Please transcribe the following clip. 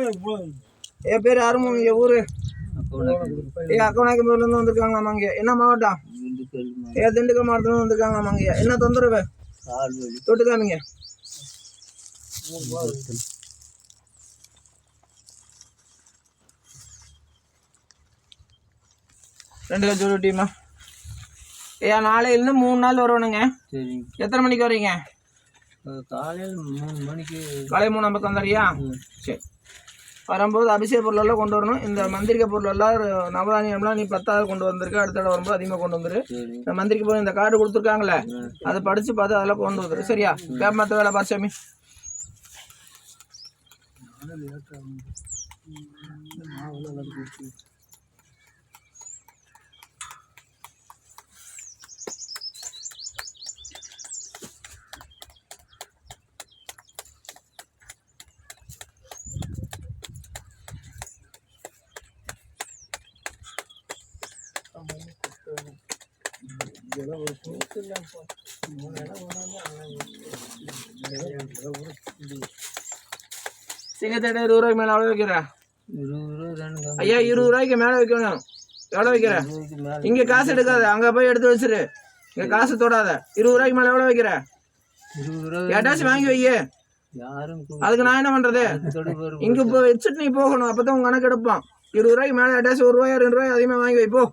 என் பேர் அருமும். இங்கே ஊர் அக்கவனாக்கிமூர்லேருந்து வந்திருக்காங்களாமா. இங்கே என்ன மாவட்டம்? திண்டுக்கல் மாவட்டத்துலேருந்து வந்திருக்காங்களாமா. இங்கே என்ன தொந்தரவு? தொட்டு காமிங்க. ரெண்டு கட்சி டீமா. நாளையிலேருந்து 3 நாள் வரணுங்க. எத்தனை மணிக்கு வரீங்க? காலையில் 3 மணிக்கு. காலையில் 3:50 வந்துடுறியா? சரி. வரும்போது அபிஷேக பொருளெல்லாம் கொண்டு வரணும். இந்த மந்திரிக்க பொருளெல்லாம் நவதானியம்லாம் நீ 10வது கொண்டு வந்திருக்க. அடுத்த தடவை வரும்போது அதிகமாக கொண்டு வந்துரு. இந்த மந்திரிக்க பொருள் இந்த கார்டு கொடுத்துருக்காங்களே அதை படித்து பார்த்து அதெல்லாம் கொண்டு வந்துரு. சரியா? கேப் மற்ற வேலை பார்ச்சாமி. சிங்கத்தேட்டை 20 ரூபாய்க்கு மேலே எவ்வளோ வைக்கிற? ஐயா 20 ரூபாய்க்கு மேலே வைக்கணும். எவ்வளோ வைக்கிற? இங்கே காசு எடுக்காத, அங்கே போய் எடுத்து வச்சிரு. இங்கே காசு தொடாத. 20 ரூபாய்க்கு மேலே எவ்வளோ வைக்கிற? ஏட்டாச்சும் வாங்கி வைக்க. அதுக்கு நான் என்ன பண்றது? இங்கே இப்போ வச்சுட்டு நீ போகணும். அப்போ தான் உங்க கணக்கு எடுப்பான். 20 ரூபாய்க்கு மேலே ஏட்டாச்சும் 1 ரூபாயா 2 ரூபாய் அதிகமாக வாங்கி வைப்போ.